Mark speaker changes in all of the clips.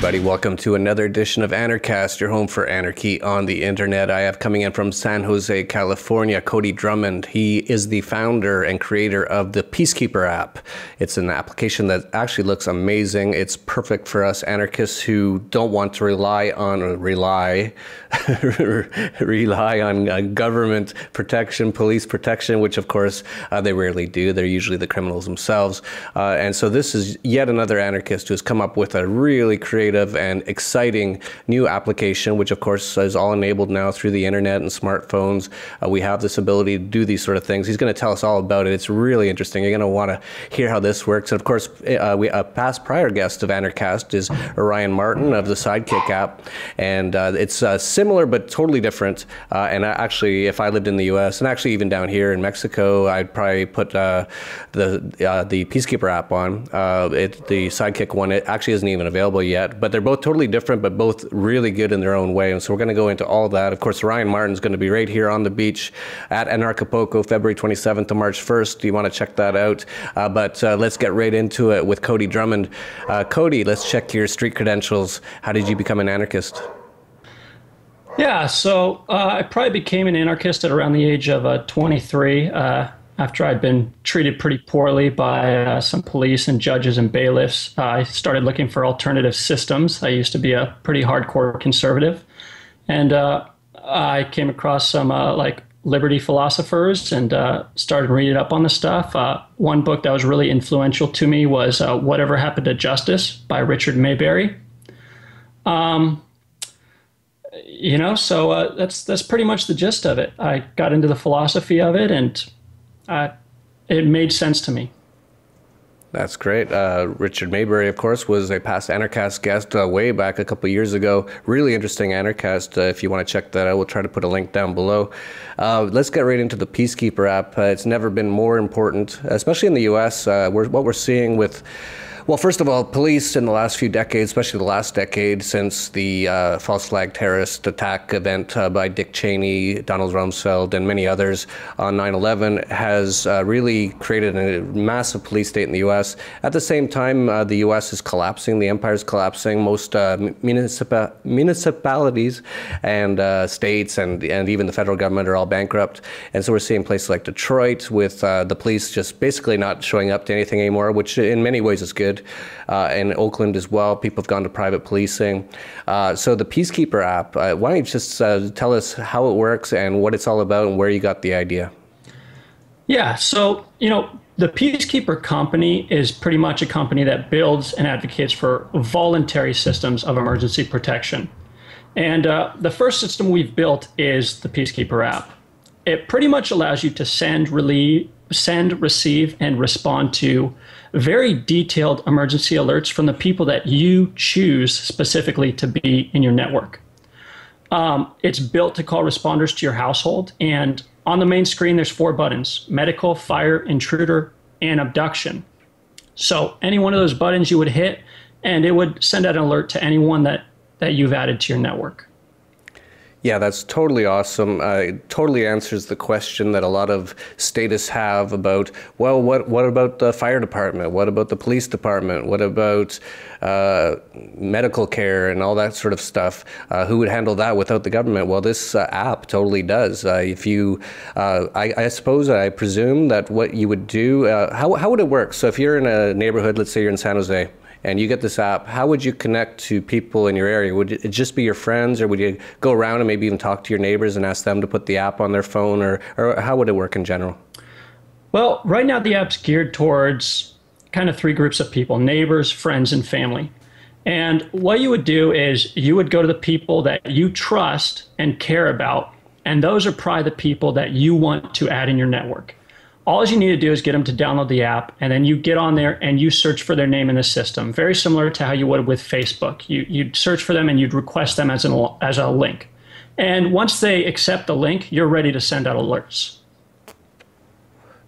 Speaker 1: everybody. Welcome to another edition of Anarchast, your home for anarchy on the internet. I have coming in from San Jose, California, Cody Drummond. He is the founder and creator of the Peacekeeper App. It's an application that actually looks amazing. It's perfect for us anarchists who don't want to rely on government protection, police protection, which of course they rarely do. They're usually the criminals themselves. And so this is yet another anarchist who's come up with a really creative and exciting new application, which of course is all enabled now through the internet and smartphones. We have this ability to do these sort of things. He's going to tell us all about it. It's really interesting. You're going to want to hear how this works. And of course, a past prior guest of Anarchast is Ryan Martin of the Sidekick app. And it's similar but totally different. And actually, if I lived in the US and actually even down here in Mexico, I'd probably put the Peacekeeper app on. The Sidekick one, it actually isn't even available yet, but they're both totally different, but both really good in their own way. And so we're going to go into all that. Of course, Ryan Martin's going to be right here on the beach at Acapulco, February 27th to March 1st. You want to check that out. But let's get right into it with Cody Drummond. Cody, let's check your street credentials. How did you become an anarchist?
Speaker 2: Yeah, so I probably became an anarchist at around the age of 23. After I'd been treated pretty poorly by some police and judges and bailiffs, I started looking for alternative systems. I used to be a pretty hardcore conservative. And I came across some like liberty philosophers and started reading up on the stuff. One book that was really influential to me was Whatever Happened to Justice by Richard Mayberry. So that's pretty much the gist of it. I got into the philosophy of it, and it made sense to me.
Speaker 1: That's great. Richard Mayberry, of course, was a past Anarchast guest way back a couple of years ago. Really interesting Anarchast. If you want to check that out, we'll try to put a link down below. Let's get right into the Peacekeeper app. It's never been more important, especially in the U.S. What we're seeing with... Well, first of all, police in the last few decades, especially the last decade since the false flag terrorist attack event by Dick Cheney, Donald Rumsfeld, and many others on 9/11 has really created a massive police state in the U.S. At the same time, the U.S. is collapsing. The empire is collapsing. Most municipalities and states and even the federal government are all bankrupt. And so we're seeing places like Detroit with the police just basically not showing up to anything anymore, which in many ways is good. In Oakland as well, people have gone to private policing. So the Peacekeeper app, why don't you just tell us how it works and what it's all about and where you got the idea?
Speaker 2: Yeah, so, the Peacekeeper company is pretty much a company that builds and advocates for voluntary systems of emergency protection. And the first system we've built is the Peacekeeper app. It pretty much allows you to send, receive, and respond to very detailed emergency alerts from the people that you choose specifically to be in your network. It's built to call responders to your household, and on the main screen there's 4 buttons: medical, fire, intruder, and abduction. So any one of those buttons you would hit, and it would send out an alert to anyone that you've added to your network.
Speaker 1: Yeah, that's totally awesome. It totally answers the question that a lot of statists have about, well, what about the fire department? What about the police department? What about medical care and all that sort of stuff? Who would handle that without the government? Well, this app totally does. If you, I presume that what you would do, how would it work? So if you're in a neighborhood, let's say you're in San Jose, and you get this app, how would you connect to people in your area? Would it just be your friends, or would you go around and maybe even talk to your neighbors and ask them to put the app on their phone, or how would it work in general?
Speaker 2: Well, right now the app's geared towards kind of 3 groups of people: neighbors, friends, and family. And what you would do is you would go to the people that you trust and care about, and those are probably the people that you want to add in your network. All you need to do is get them to download the app, and then you get on there and you search for their name in the system, very similar to how you would with Facebook. You'd search for them and you'd request them as a link. And once they accept the link, you're ready to send out alerts.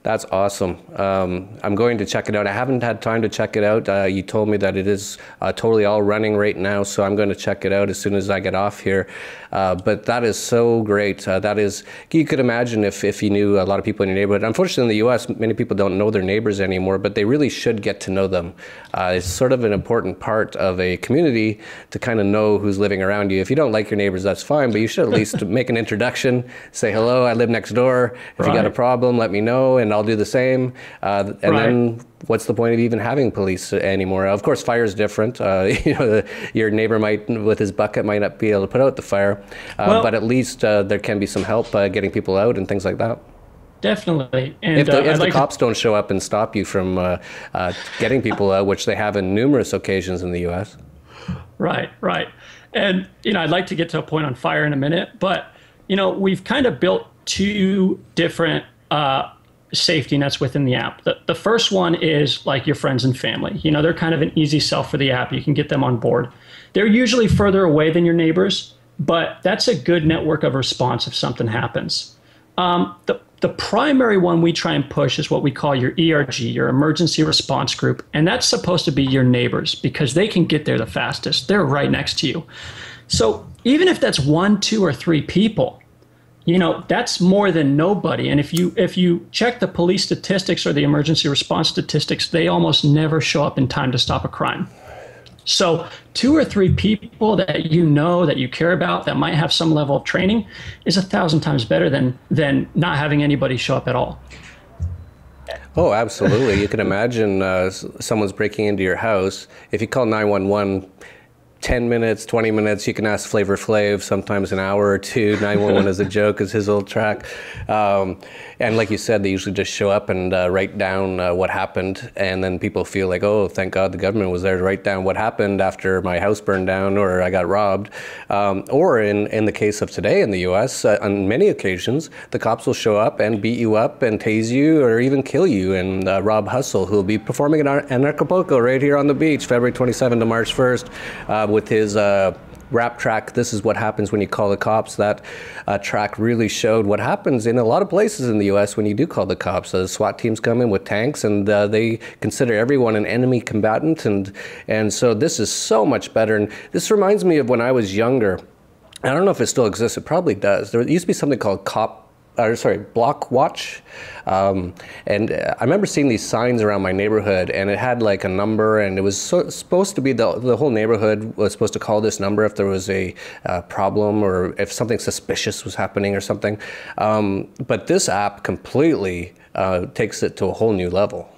Speaker 1: That's awesome. I'm going to check it out. I haven't had time to check it out. You told me that it is totally all running right now, so I'm going to check it out as soon as I get off here. But that is so great. That is, you could imagine if you knew a lot of people in your neighborhood. Unfortunately, in the U.S., many people don't know their neighbors anymore, but they really should get to know them. It's sort of an important part of a community to kind of know who's living around you. If you don't like your neighbors, that's fine, but you should at least make an introduction, say, hello, I live next door. If you got a problem, let me know, and I'll do the same. And then what's the point of even having police anymore? Of course, fire is different. Your neighbor might, with his bucket, might not be able to put out the fire, but at least there can be some help getting people out and things like that.
Speaker 2: Definitely. And
Speaker 1: if the cops don't show up and stop you from getting people out, which they have in numerous occasions in the U.S.
Speaker 2: Right. And, I'd like to get to a point on fire in a minute, but, we've kind of built two different safety nets within the app. The first one is like your friends and family. They're kind of an easy sell for the app. You can get them on board. They're usually further away than your neighbors, but that's a good network of response if something happens. The primary one we try and push is what we call your ERG, your emergency response group. And that's supposed to be your neighbors because they can get there the fastest. They're right next to you. So even if that's 1, 2, or 3 people, that's more than nobody. And if you check the police statistics or the emergency response statistics, they almost never show up in time to stop a crime. So 2 or 3 people that that you care about, that might have some level of training, is 1,000 times better than not having anybody show up at all.
Speaker 1: Oh, absolutely. You can imagine someone's breaking into your house. If you call 911, 10 minutes, 20 minutes, you can ask Flavor Flav, sometimes an hour or two. 911 is a joke, is his old track. And like you said, they usually just show up and write down what happened. And then people feel like, oh, thank God the government was there to write down what happened after my house burned down or I got robbed. Or in the case of today in the US, on many occasions, the cops will show up and beat you up and tase you or even kill you. And Rob Hussle, who will be performing in Acapulco right here on the beach, February 27 to March 1st, with his rap track, This Is What Happens When You Call the Cops. That track really showed what happens in a lot of places in the U.S. when you do call the cops. SWAT teams come in with tanks, and they consider everyone an enemy combatant, and so this is so much better. And this reminds me of when I was younger. I don't know if it still exists. It probably does. There used to be something called Block Watch. And I remember seeing these signs around my neighborhood, and it had like a number, and it was supposed to be the whole neighborhood was supposed to call this number if there was a problem or if something suspicious was happening or something. But this app completely takes it to a whole new level.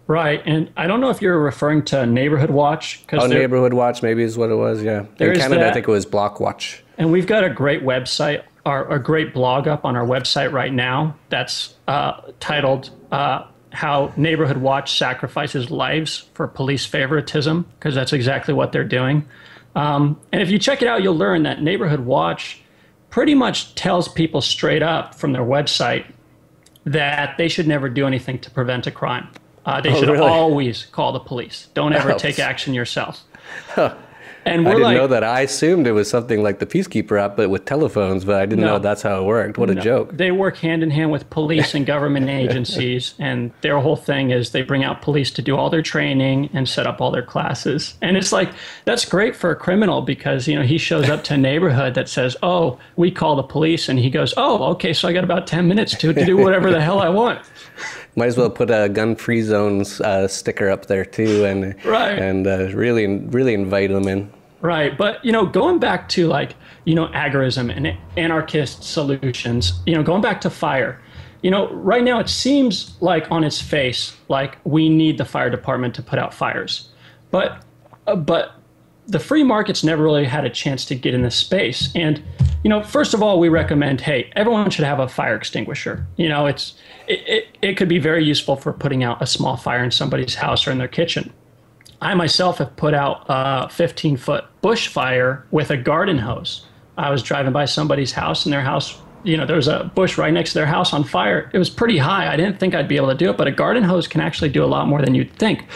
Speaker 2: Right, and I don't know if you're referring to Neighborhood Watch.
Speaker 1: Neighborhood Watch maybe is what it was, yeah. In Canada, I think it was Block Watch.
Speaker 2: And we've got a great website, a great blog up on our website right now that's titled How Neighborhood Watch Sacrifices Lives for Police Favoritism, because that's exactly what they're doing. And if you check it out, you'll learn that Neighborhood Watch pretty much tells people straight up from their website that they should never do anything to prevent a crime. They should always call the police. Don't ever take action yourself. And
Speaker 1: I didn't know that. I assumed it was something like the Peacekeeper App, but with telephones, but I didn't know that's how it worked. What a joke.
Speaker 2: They work hand in hand with police and government agencies, and their whole thing is they bring out police to do all their training and set up all their classes. And it's like, that's great for a criminal because, he shows up to a neighborhood that says, oh, we call the police, and he goes, oh, okay, so I got about 10 minutes to do whatever the hell I want.
Speaker 1: Might as well put a gun-free zones sticker up there too, and really invite them in.
Speaker 2: Right, but going back to agorism and anarchist solutions, going back to fire, right now it seems like on its face like we need the fire department to put out fires, but the free market's never really had a chance to get in this space. And first of all, we recommend, hey, everyone should have a fire extinguisher. It could be very useful for putting out a small fire in somebody's house or in their kitchen. I myself have put out a 15-foot bush fire with a garden hose. I was driving by somebody's house, and their house, there was a bush right next to their house on fire. It was pretty high. I didn't think I'd be able to do it, but a garden hose can actually do a lot more than you'd think.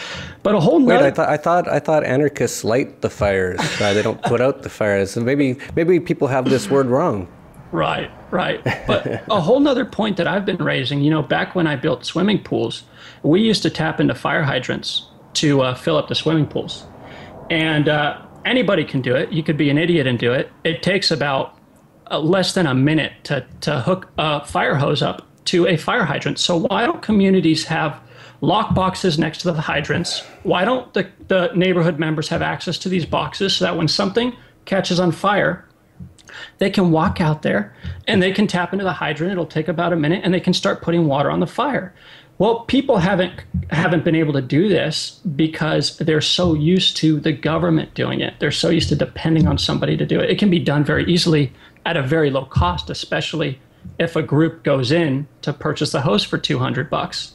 Speaker 2: But a whole nother...
Speaker 1: Wait, I thought anarchists light the fires. They don't put out the fires. So maybe people have this word wrong.
Speaker 2: Right. Right. But a whole nother point that I've been raising, you know, back when I built swimming pools, we used to tap into fire hydrants to fill up the swimming pools. And anybody can do it. You could be an idiot and do it. It takes about less than a minute to hook a fire hose up to a fire hydrant. So why don't communities have lock boxes next to the hydrants? Why don't the neighborhood members have access to these boxes so that when something catches on fire, they can walk out there and they can tap into the hydrant. It'll take about a minute and they can start putting water on the fire. Well, people haven't been able to do this because they're so used to the government doing it. They're so used to depending on somebody to do it. It can be done very easily at a very low cost, especially if a group goes in to purchase the hose for $200.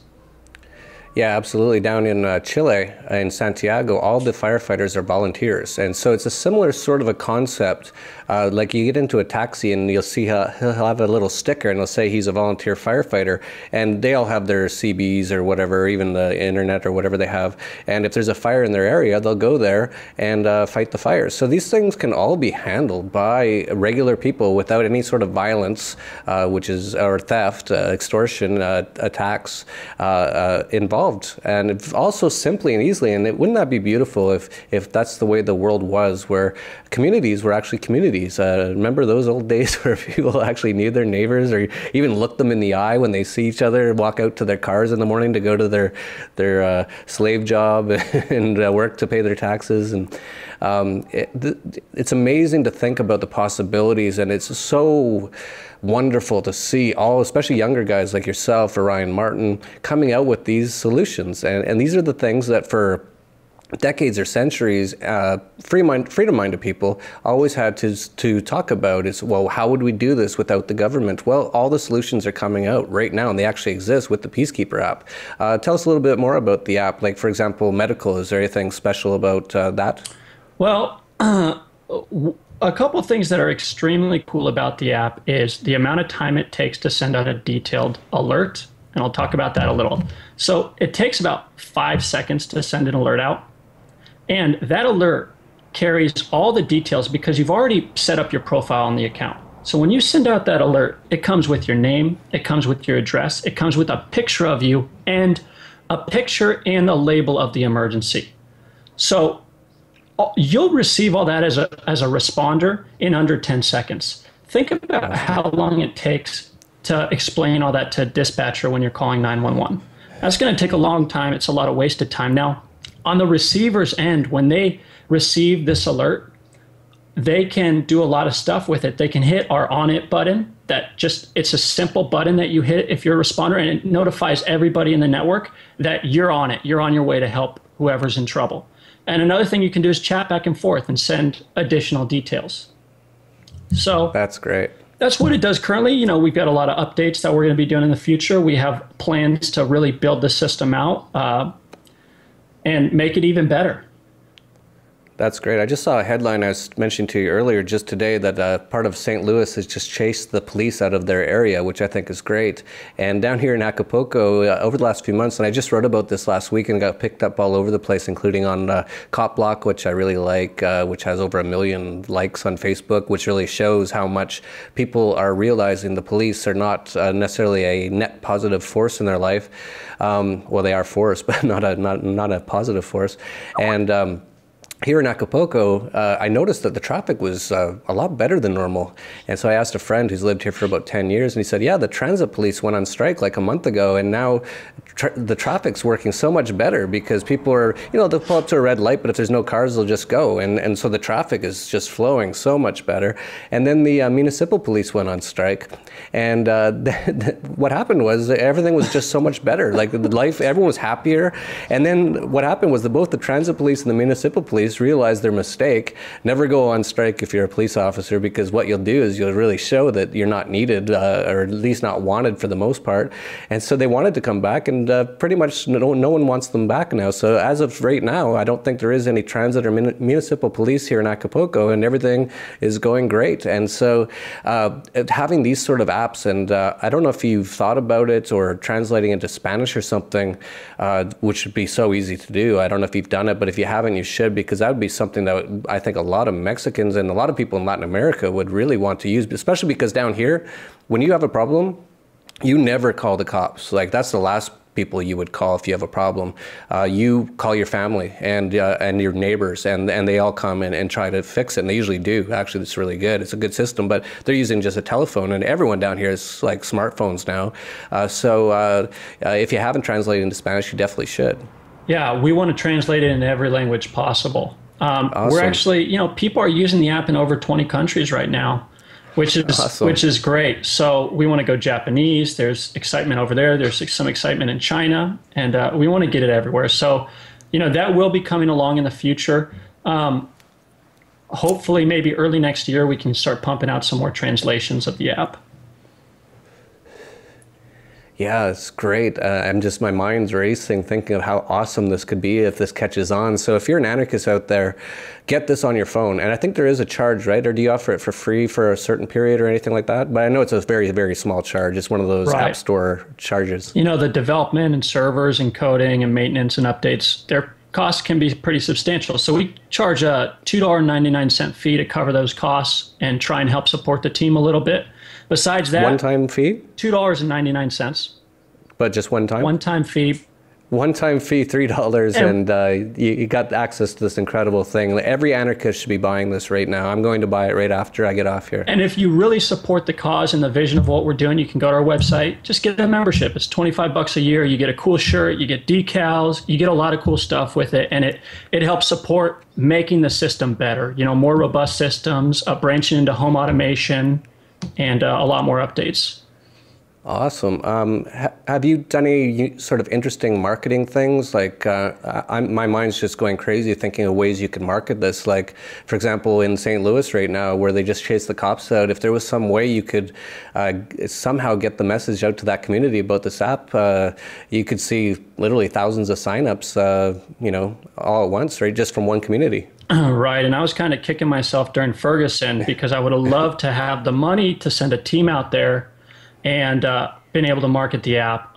Speaker 1: Yeah, absolutely. Down in Chile, in Santiago, all the firefighters are volunteers. And so it's a similar sort of a concept. Like you get into a taxi and you'll see he'll have a little sticker and it'll say he's a volunteer firefighter. And they all have their CBs or whatever, or even the internet or whatever they have. And if there's a fire in their area, they'll go there and fight the fires. So these things can all be handled by regular people without any sort of violence, or theft, extortion, attacks involved. And it's also simply and easily, and wouldn't that be beautiful if that's the way the world was, where communities were actually communities. Remember those old days where people actually knew their neighbors or even looked them in the eye when they see each other, walk out to their cars in the morning to go to their slave job and work to pay their taxes. And it's amazing to think about the possibilities, and it's so wonderful to see especially younger guys like yourself or Ryan Martin, coming out with these solutions. And these are the things that for decades or centuries, freedom-minded people always had to talk about is, well, how would we do this without the government? Well, all the solutions are coming out right now, and they actually exist with the Peacekeeper app. Tell us a little bit more about the app. Like, for example, medical. Is there anything special about that?
Speaker 2: Well, a couple of things that are extremely cool about the app is the amount of time it takes to send out a detailed alert, and I'll talk about that a little. So it takes about 5 seconds to send an alert out, and that alert carries all the details because you've already set up your profile on the account. So when you send out that alert, it comes with your name, it comes with your address, it comes with a picture of you, and a picture and a label of the emergency. So you'll receive all that as a responder in under 10 seconds. Think about how long it takes to explain all that to a dispatcher when you're calling 911. That's going to take a long time. It's a lot of wasted time. Now, on the receiver's end, when they receive this alert, they can do a lot of stuff with it. They can hit our On It button. It's a simple button that you hit if you're a responder, and it notifies everybody in the network that you're on it. You're on your way to help whoever's in trouble. And another thing you can do is chat back and forth and send additional details. So
Speaker 1: that's great.
Speaker 2: That's what it does currently. You know, we've got a lot of updates that we're going to be doing in the future. We have plans to really build the system out and make it even better.
Speaker 1: That's great. I just saw a headline I was mentioning to you earlier just today that part of St. Louis has just chased the police out of their area, which I think is great. And down here in Acapulco, over the last few months, and I just wrote about this last week and got picked up all over the place, including on Cop Block, which I really like, which has over 1 million likes on Facebook, which really shows how much people are realizing the police are not necessarily a net positive force in their life. Well, they are force, but not a positive force. And here in Acapulco, I noticed that the traffic was a lot better than normal. And so I asked a friend who's lived here for about 10 years, and he said, yeah, the transit police went on strike like a month ago, and now the traffic's working so much better because people are, they'll pull up to a red light, but if there's no cars, they'll just go. And so the traffic is just flowing so much better. And then the municipal police went on strike. And what happened was everything was just so much better. Like everyone was happier. And then what happened was both the transit police and the municipal police realize their mistake. Never go on strike if you're a police officer, because what you'll do is you'll really show that you're not needed, or at least not wanted for the most part. And so they wanted to come back, and pretty much no one wants them back now. So as of right now, I don't think there is any transit or municipal police here in Acapulco, and everything is going great. And so having these sort sort of apps, and I don't know if you've thought about it or translating into Spanish or something, which would be so easy to do. I don't know if you've done it, but if you haven't, you should, because that would be something that I think a lot of Mexicans and a lot of people in Latin America would really want to use, especially because down here, when you have a problem, you never call the cops. Like, that's the last people you would call if you have a problem. You call your family and your neighbors, and they all come in and try to fix it, and they usually do. Actually, it's really good. It's a good system, but they're using just a telephone, and everyone down here is like smartphones now. So if you haven't translated into Spanish, you definitely should. Yeah,
Speaker 2: we want to translate it in every language possible. Awesome. We're actually, people are using the app in over 20 countries right now, which is great. So we want to go Japanese. There's excitement over there. There's some excitement in China, and we want to get it everywhere. So, that will be coming along in the future. Hopefully, maybe early next year, we can start pumping out some more translations of the app.
Speaker 1: Yeah, it's great. My mind's racing thinking of how awesome this could be if this catches on. So if you're an anarchist out there, get this on your phone. And I think there is a charge, right? Or do you offer it for free for a certain period or anything like that? But I know it's a very, very small charge. It's one of those App Store charges.
Speaker 2: The development and servers and coding and maintenance and updates, their costs can be pretty substantial. So we charge a $2.99 fee to cover those costs and try and help support the team a little bit. Besides that,
Speaker 1: one-time fee?
Speaker 2: $2.99.
Speaker 1: But just one time?
Speaker 2: One-time fee.
Speaker 1: One-time fee, $3, and you got access to this incredible thing. Every anarchist should be buying this right now. I'm going to buy it right after I get off here.
Speaker 2: And if you really support the cause and the vision of what we're doing, you can go to our website. Just get a membership. It's $25 a year. You get a cool shirt. You get decals. You get a lot of cool stuff with it, and it helps support making the system better. More robust systems, branching into home automation, and a lot more updates.
Speaker 1: Awesome. Have you done any sort of interesting marketing things? Like, my mind's just going crazy thinking of ways you could market this. Like, for example, in St. Louis right now, where they just chase the cops out, if there was some way you could somehow get the message out to that community about this app, you could see literally thousands of signups, all at once, right? Just from one community.
Speaker 2: Right. And I was kind of kicking myself during Ferguson because I would have loved to have the money to send a team out there and been able to market the app.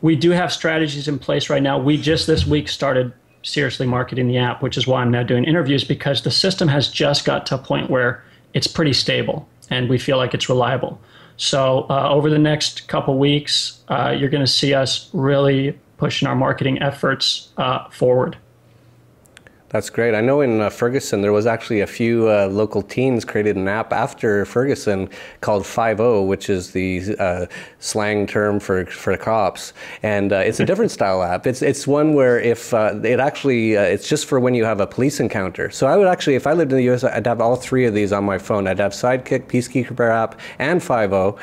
Speaker 2: We do have strategies in place right now. We just this week started seriously marketing the app, which is why I'm now doing interviews, because the system has just got to a point where it's pretty stable and we feel like it's reliable. So over the next couple weeks, you're going to see us really pushing our marketing efforts forward.
Speaker 1: That's great. I know in Ferguson, there was actually a few local teens created an app after Ferguson called 5-0, which is the slang term for cops. And it's a different style app. It's one where if it's just for when you have a police encounter. So I would actually, if I lived in the US, I'd have all three of these on my phone. I'd have Sidekick, Peacekeeper App, and 5-0.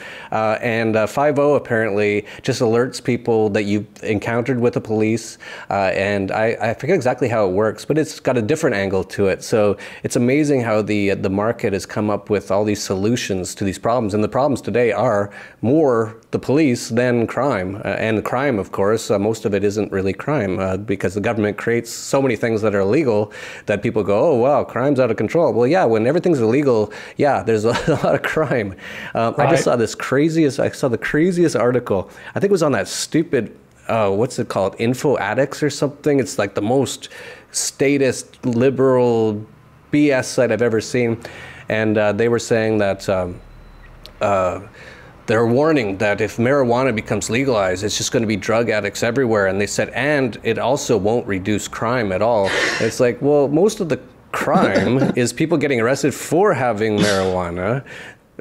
Speaker 1: And 5-0 apparently just alerts people that you've encountered with the police. And I forget exactly how it works, but it's got a different angle to it. So it's amazing how the market has come up with all these solutions to these problems. And the problems today are more the police than crime. And crime, of course, most of it isn't really crime because the government creates so many things that are illegal that people go, oh, wow, crime's out of control. Well, yeah, when everything's illegal, yeah, there's a lot of crime. Right. I just saw the craziest article. I think it was on that stupid what's it called? Info Addicts or something. It's like the most statist, liberal BS site I've ever seen. And they were saying that they're warning that if marijuana becomes legalized, it's just going to be drug addicts everywhere. And they said, and it also won't reduce crime at all. And it's like, well, most of the crime is people getting arrested for having marijuana.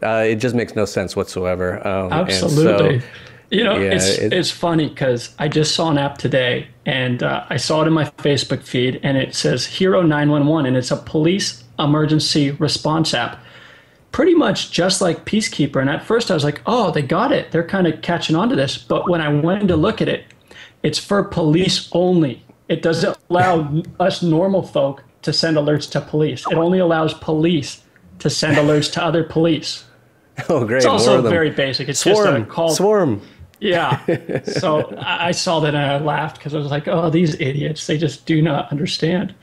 Speaker 1: It just makes no sense whatsoever.
Speaker 2: Absolutely. And so, it's funny because I just saw an app today and I saw it in my Facebook feed and it says Hero 911 and it's a police emergency response app. Pretty much just like Peacekeeper. And at first I was like, oh, they got it. They're kind of catching on to this. But when I went to look at it, it's for police only. It doesn't allow us normal folk to send alerts to police. It only allows police to send alerts to other police.
Speaker 1: Oh, great.
Speaker 2: It's also very basic. It's just a call.
Speaker 1: Swarm.
Speaker 2: Yeah. So I saw that and I laughed because I was like, oh, these idiots, they just do not understand.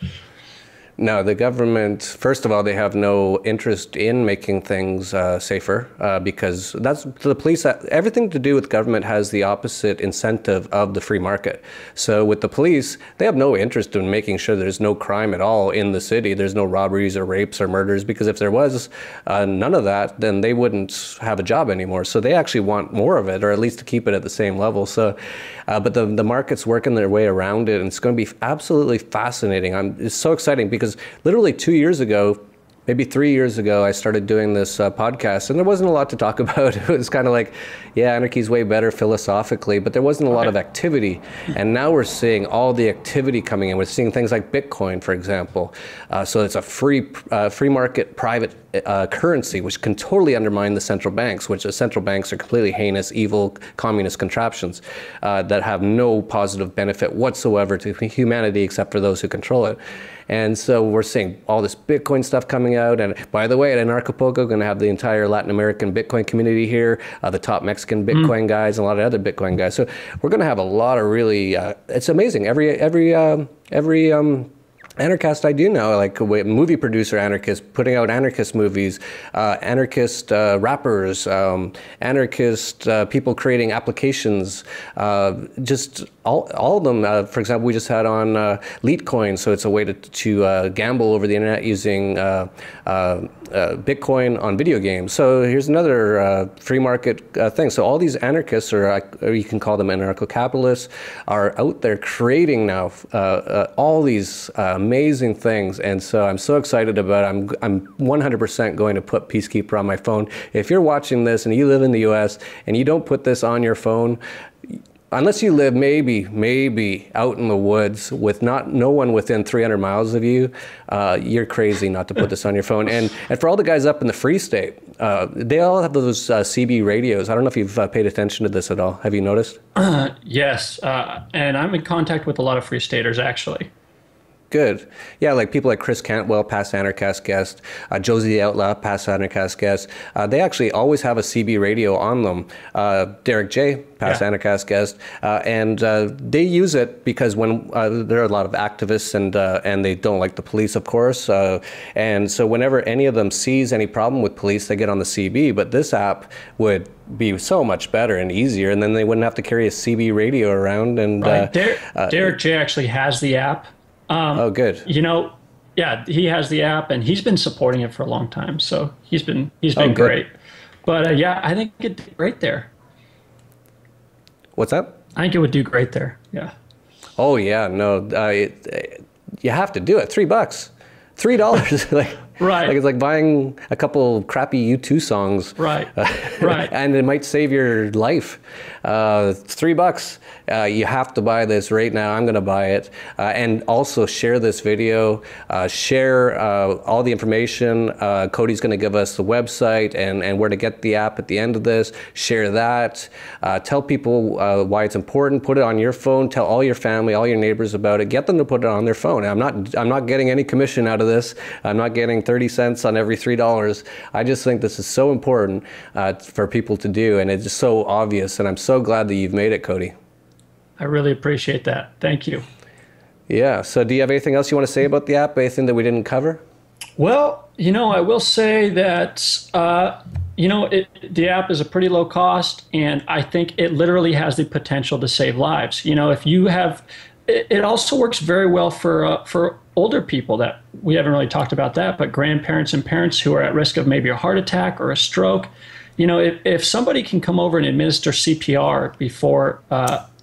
Speaker 1: No, the government, first of all, they have no interest in making things safer because that's the police. Everything to do with government has the opposite incentive of the free market. So with the police, they have no interest in making sure there's no crime at all in the city. There's no robberies or rapes or murders, because if there was none of that, then they wouldn't have a job anymore. So they actually want more of it, or at least to keep it at the same level. So, but the market's working their way around it, and it's going to be absolutely fascinating. It's so exciting because literally 2 years ago, maybe 3 years ago, I started doing this podcast, and there wasn't a lot to talk about. It was kind of like, yeah, anarchy's way better philosophically, but there wasn't a lot of activity. And now we're seeing all the activity coming in. We're seeing things like Bitcoin, for example. So it's a free market private currency, which can totally undermine the central banks, which the central banks are completely heinous, evil, communist contraptions that have no positive benefit whatsoever to humanity except for those who control it. And so we're seeing all this Bitcoin stuff coming out. And by the way, at Anarchapulco, we're going to have the entire Latin American Bitcoin community here, the top Mexican Bitcoin guys, and a lot of other Bitcoin guys. So we're going to have a lot of really, it's amazing. Every Anarchast I do now, like a movie producer anarchist, putting out anarchist movies, anarchist rappers, anarchist people creating applications, just all of them. For example, we just had on Litecoin, so it's a way to gamble over the internet using Bitcoin on video games. So here's another free market thing. So all these anarchists, or you can call them anarcho-capitalists, are out there creating now all these amazing things. And so I'm so excited about it. I'm 100% going to put Peacekeeper on my phone. If you're watching this and you live in the US and you don't put this on your phone, unless you live maybe out in the woods with no one within 300 miles of you, you're crazy not to put this on your phone. And for all the guys up in the Free State, they all have those CB radios. I don't know if you've paid attention to this at all. Have you noticed?
Speaker 2: Yes, and I'm in contact with a lot of Free Staters, actually.
Speaker 1: Good. Yeah, like people like Chris Cantwell, past Anarchast guest, Josie the Outlaw, past Anarchast guest. They actually always have a CB radio on them. Derek J, past Anarchast guest, and they use it because when there are a lot of activists and they don't like the police, of course, and so whenever any of them sees any problem with police, they get on the CB. But this app would be so much better and easier, and then they wouldn't have to carry a CB radio around. And
Speaker 2: Derek J actually has the app.
Speaker 1: Oh, good.
Speaker 2: You know, yeah, he has the app, and he's been supporting it for a long time. So he's been great. But yeah, I think it'd do great there.
Speaker 1: What's that?
Speaker 2: I think it would do great there. Yeah.
Speaker 1: Oh yeah, no, you have to do it. $3, $3. Like,
Speaker 2: right.
Speaker 1: Like it's like buying a couple crappy U2 songs.
Speaker 2: Right. Right.
Speaker 1: And it might save your life. $3. You have to buy this right now. I'm going to buy it. And also share this video. Share all the information. Cody's going to give us the website and where to get the app at the end of this. Share that. Tell people why it's important. Put it on your phone. Tell all your family, all your neighbors about it. Get them to put it on their phone. I'm not getting any commission out of this. I'm not getting 30 cents on every $3. I just think this is so important for people to do, and it's just so obvious, and I'm so glad that you've made it, Cody.
Speaker 2: I really appreciate that. Thank you.
Speaker 1: Yeah, so do you have anything else you want to say about the app, anything that we didn't cover?
Speaker 2: Well, you know, I will say that, you know, the app is a pretty low cost, and I think it literally has the potential to save lives. You know, if you have, it also works very well for older people that we haven't really talked about that, but grandparents and parents who are at risk of maybe a heart attack or a stroke. You know, if somebody can come over and administer CPR before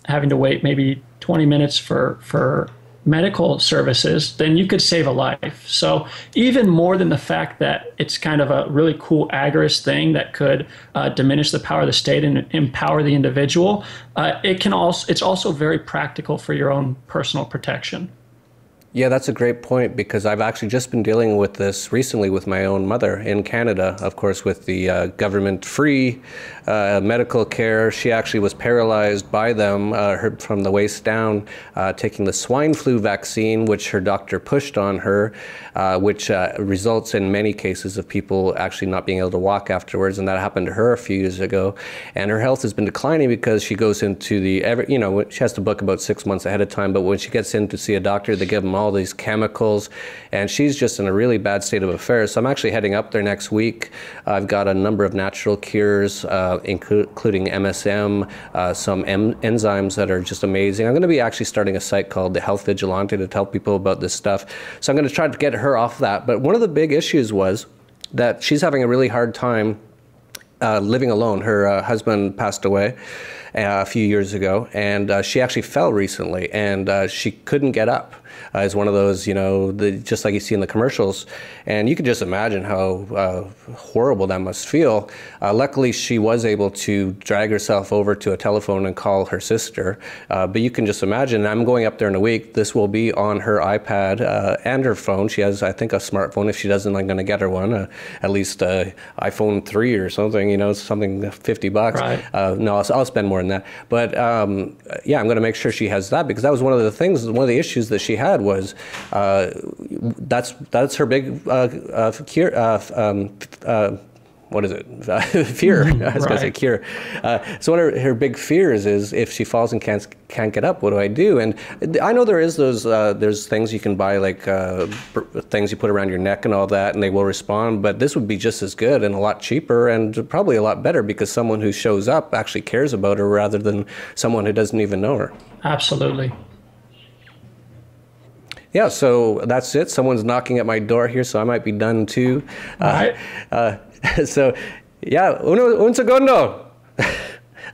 Speaker 2: having to wait maybe 20 minutes for medical services, then you could save a life. So even more than the fact that it's kind of a really cool agorist thing that could diminish the power of the state and empower the individual, it's also very practical for your own personal protection.
Speaker 1: Yeah, that's a great point, because I've actually just been dealing with this recently with my own mother in Canada, of course, with the government-free medical care. She actually was paralyzed by them from the waist down, taking the swine flu vaccine, which her doctor pushed on her, which results in many cases of people actually not being able to walk afterwards, and that happened to her a few years ago. And her health has been declining because she goes into she has to book about 6 months ahead of time, but when she gets in to see a doctor, they give them all all these chemicals, and she's just in a really bad state of affairs. So I'm actually heading up there next week. I've got a number of natural cures, including MSM, some enzymes that are just amazing. I'm going to be actually starting a site called the Health Vigilante to tell people about this stuff. So I'm going to try to get her off that. But one of the big issues was that she's having a really hard time living alone. Her husband passed away a few years ago, and she actually fell recently, and she couldn't get up. It's one of those, you know, just like you see in the commercials, and you can just imagine how horrible that must feel. Luckily, she was able to drag herself over to a telephone and call her sister, but you can just imagine, I'm going up there in a week, this will be on her iPad and her phone. She has, I think, a smartphone. If she doesn't, I'm going to get her one, at least iPhone 3 or something, you know, something $50.
Speaker 2: Right.
Speaker 1: No, I'll spend more than that. But yeah, I'm going to make sure she has that, because that was one of the things, one of the issues that she had was that's her big cure. What is it? Fear. I was going to say cure. So one of her big fears is if she falls and can't get up, what do I do? And I know there is those there's things you can buy, like things you put around your neck and all that, and they will respond. But this would be just as good and a lot cheaper and probably a lot better, because someone who shows up actually cares about her rather than someone who doesn't even know her.
Speaker 2: Absolutely.
Speaker 1: Yeah, so that's it. Someone's knocking at my door here, so I might be done too.
Speaker 2: Right.
Speaker 1: So, yeah, un segundo. I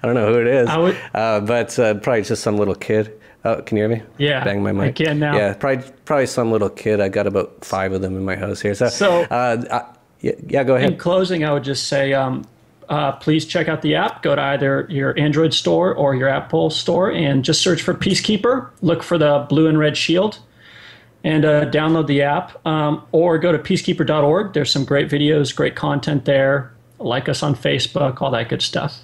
Speaker 1: don't know who it is, but probably just some little kid. Oh, can you hear me?
Speaker 2: Yeah,
Speaker 1: bang my mic.
Speaker 2: I can now.
Speaker 1: Yeah, probably some little kid. I got about 5 of them in my house here. So yeah, go ahead.
Speaker 2: In closing, I would just say, please check out the app. Go to either your Android store or your Apple store and just search for Peacekeeper. Look for the blue and red shield and download the app, or go to peacekeeper.org. There's some great videos, great content there. Like us on Facebook, all that good stuff.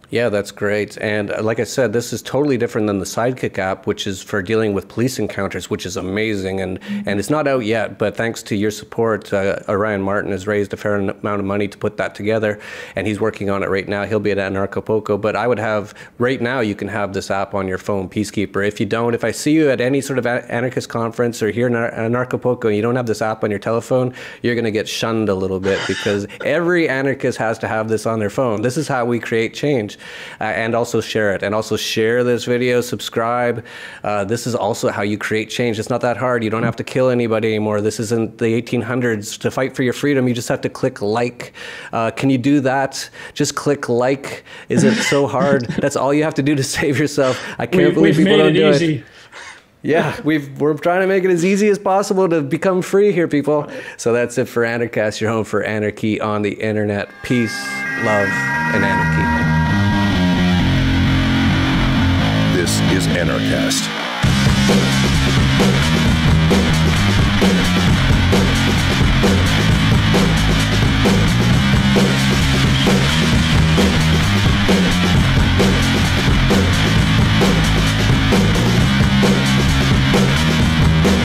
Speaker 1: Yeah, that's great. And like I said, this is totally different than the Sidekick app, which is for dealing with police encounters, which is amazing. And it's not out yet, but thanks to your support, Orion Martin has raised a fair amount of money to put that together, and he's working on it right now. He'll be at Acapulco. But I would have, right now, you can have this app on your phone, Peacekeeper. If you don't, if I see you at any sort of anarchist conference or here in Acapulco and you don't have this app on your telephone, you're going to get shunned a little bit, because every anarchist has to have this on their phone. This is how we create change. And also share it, and also share this video, subscribe. This is also how you create change. It's not that hard. You don't have to kill anybody anymore. This isn't the 1800s. To fight for your freedom, you just have to click like. Can you do that? Just click like. Is it so hard? That's all you have to do to save yourself. I can't believe people don't do it. Yeah, we're trying to make it as easy as possible to become free here, people. So that's it for Anarchast, your home for anarchy on the internet. Peace, love, and anarchy.
Speaker 3: This is Anarchast.